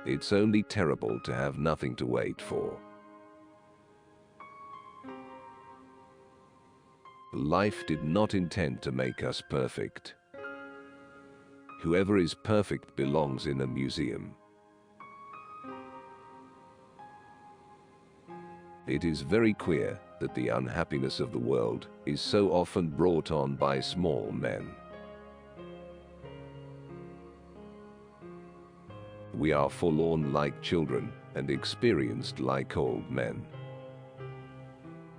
It's only terrible to have nothing to wait for. Life did not intend to make us perfect. Whoever is perfect belongs in a museum. It is very clear that the unhappiness of the world is so often brought on by small men. We are forlorn like children and experienced like old men.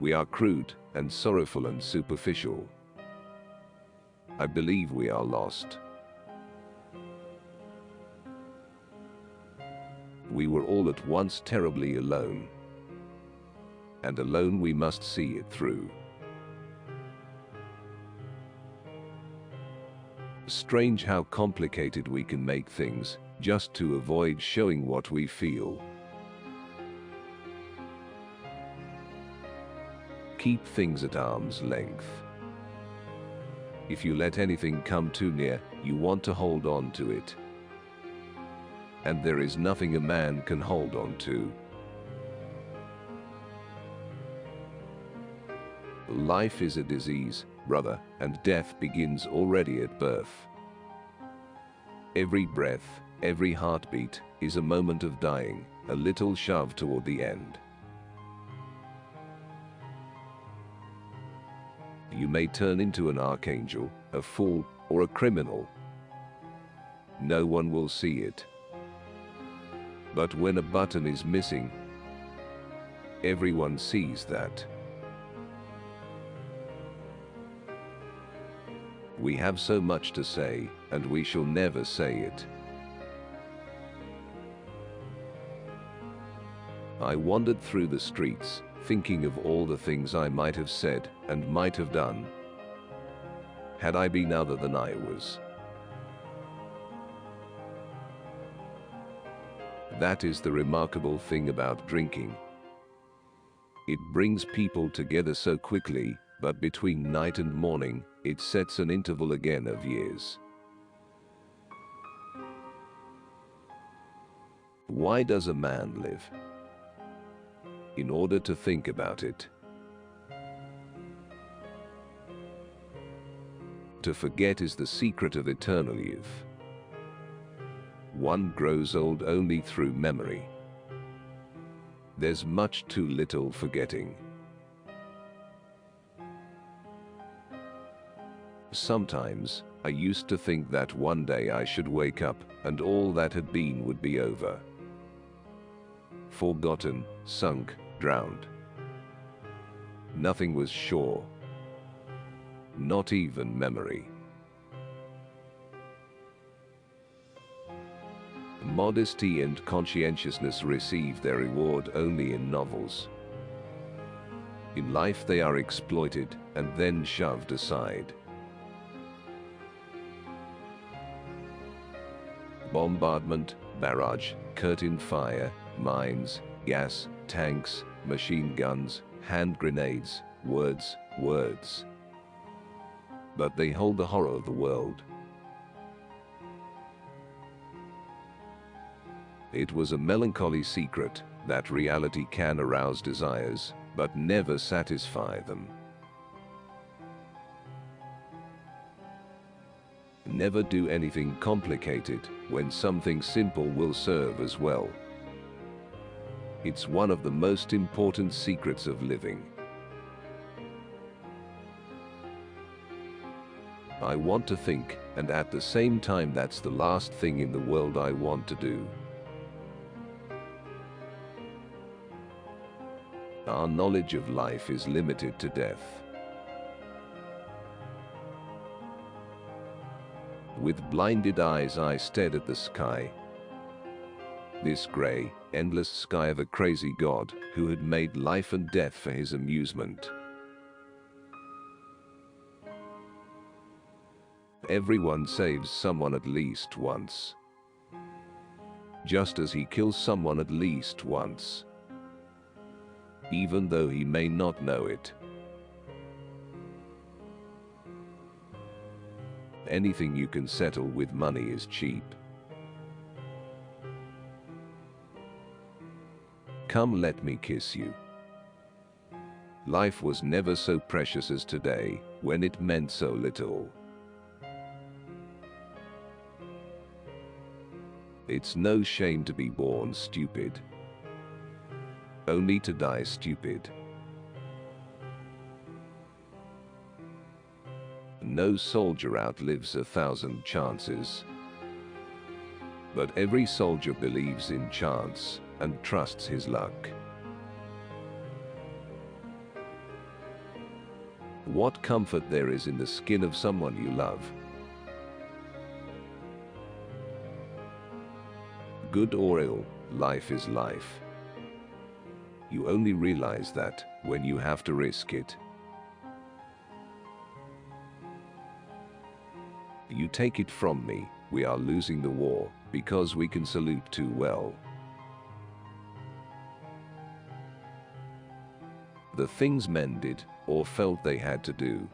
We are crude and sorrowful and superficial. I believe we are lost. We were all at once terribly alone. And alone we must see it through. Strange how complicated we can make things just to avoid showing what we feel. Keep things at arm's length. If you let anything come too near, you want to hold on to it. And there is nothing a man can hold on to. Life is a disease, brother, and death begins already at birth. Every breath, every heartbeat is a moment of dying, a little shove toward the end. You may turn into an archangel, a fool, or a criminal. No one will see it. But when a button is missing, everyone sees that. We have so much to say, and we shall never say it. I wandered through the streets, thinking of all the things I might have said and might have done, had I been other than I was. That is the remarkable thing about drinking. It brings people together so quickly, but between night and morning, it sets an interval again of years. Why does a man live? In order to think about it. To forget is the secret of eternal youth. One grows old only through memory. There's much too little forgetting. Sometimes, I used to think that one day I should wake up and all that had been would be over. Forgotten, sunk, drowned. Nothing was sure. Not even memory. Modesty and conscientiousness receive their reward only in novels. In life they are exploited and then shoved aside. Bombardment, barrage, curtain fire, mines, gas, tanks, machine guns, hand grenades, words, words. But they hold the horror of the world. It was a melancholy secret that reality can arouse desires, but never satisfy them. Never do anything complicated when something simple will serve as well. It's one of the most important secrets of living. I want to think, and at the same time that's the last thing in the world I want to do. Our knowledge of life is limited to death. With blinded eyes I stared at the sky. This gray, endless sky of a crazy God who had made life and death for his amusement. Everyone saves someone at least once. Just as he kills someone at least once. Even though he may not know it. Anything you can settle with money is cheap. Come, let me kiss you. Life was never so precious as today, when it meant so little. It's no shame to be born stupid, only to die stupid. No soldier outlives 1,000 chances, but every soldier believes in chance and trusts his luck. What comfort there is in the skin of someone you love. Good or ill, life is life. You only realize that when you have to risk it. You take it from me, we are losing the war because we can salute too well. The things men did or felt they had to do.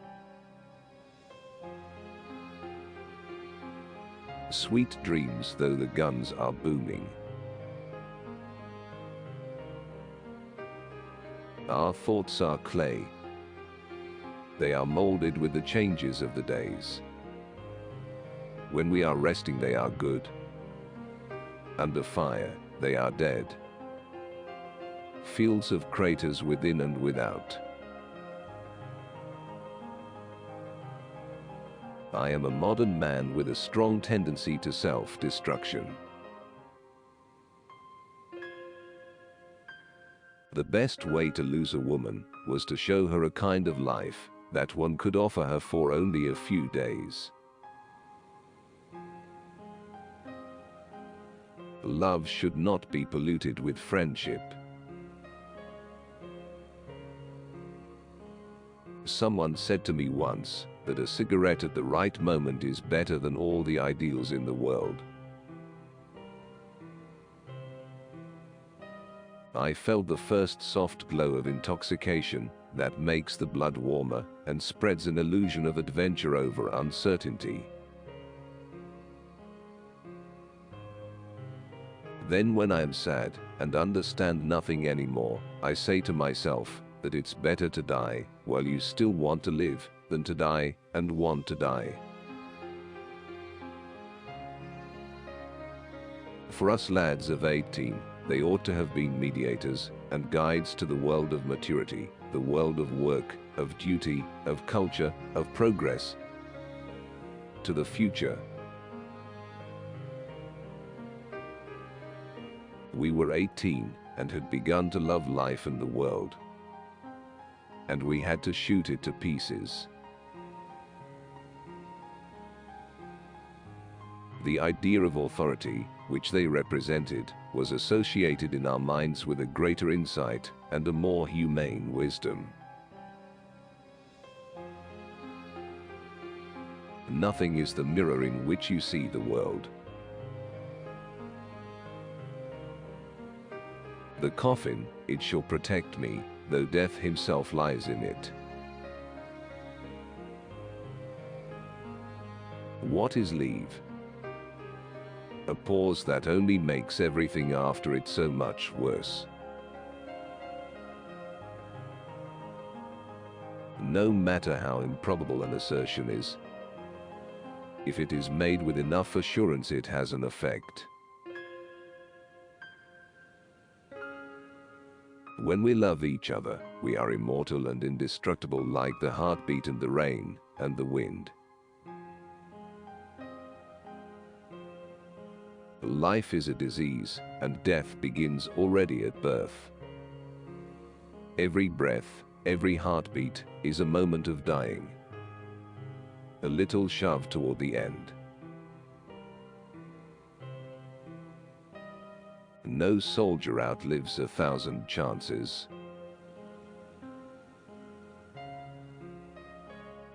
Sweet dreams though the guns are booming. Our thoughts are clay. They are molded with the changes of the days. When we are resting they are good. Under fire, they are dead. Fields of craters within and without. I am a modern man with a strong tendency to self-destruction. The best way to lose a woman was to show her a kind of life that one could offer her for only a few days. Love should not be polluted with friendship. Someone said to me once that a cigarette at the right moment is better than all the ideals in the world. I felt the first soft glow of intoxication that makes the blood warmer and spreads an illusion of adventure over uncertainty. Then when I am sad and understand nothing anymore, I say to myself that it's better to die while you still want to live than to die and want to die. For us lads of 18, they ought to have been mediators and guides to the world of maturity, the world of work, of duty, of culture, of progress, to the future. We were 18 and had begun to love life and the world. And we had to shoot it to pieces. The idea of authority, which they represented, was associated in our minds with a greater insight and a more humane wisdom. Nothing is the mirror in which you see the world. The coffin, it shall protect me, though death himself lies in it. What is leave? A pause that only makes everything after it so much worse. No matter how improbable an assertion is, if it is made with enough assurance it has an effect. When we love each other, we are immortal and indestructible like the heartbeat and the rain and the wind. Life is a disease, and death begins already at birth. Every breath, every heartbeat is a moment of dying. A little shove toward the end. No soldier outlives 1,000 chances.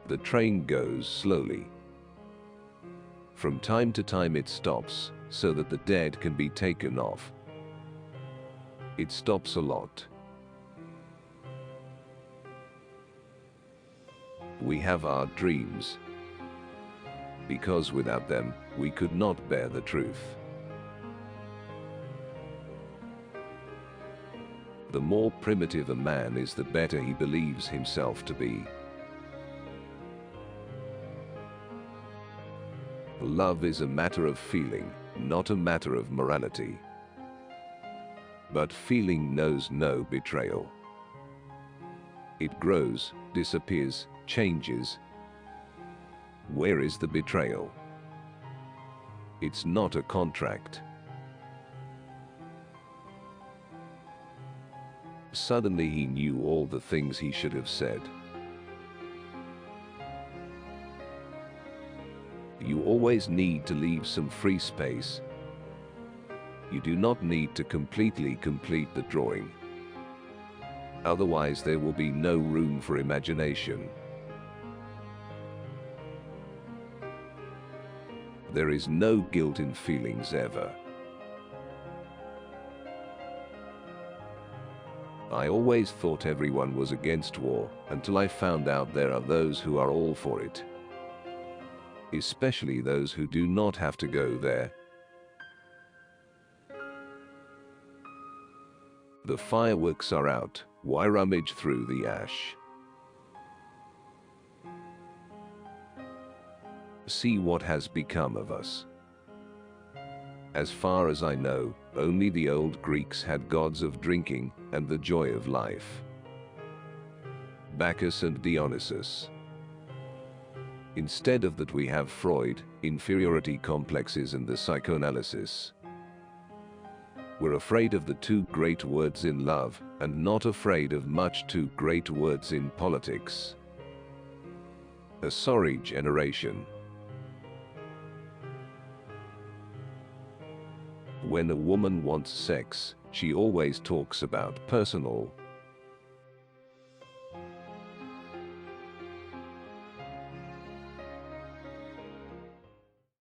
The train goes slowly. From time to time it stops, so that the dead can be taken off. It stops a lot. We have our dreams, because without them, we could not bear the truth. The more primitive a man is, the better he believes himself to be. Love is a matter of feeling, not a matter of morality. But feeling knows no betrayal. It grows, disappears, changes. Where is the betrayal? It's not a contract. Suddenly he knew all the things he should have said. You always need to leave some free space. You do not need to completely complete the drawing. Otherwise there will be no room for imagination. There is no guilt in feelings ever. I always thought everyone was against war, until I found out there are those who are all for it. Especially those who do not have to go there. The fireworks are out, why rummage through the ash? See what has become of us. As far as I know, only the old Greeks had gods of drinking and the joy of life. Bacchus and Dionysus. Instead of that we have Freud, inferiority complexes and the psychoanalysis. We're afraid of the two great words in love, and not afraid of much two great words in politics. A sorry generation. When a woman wants sex, she always talks about personal,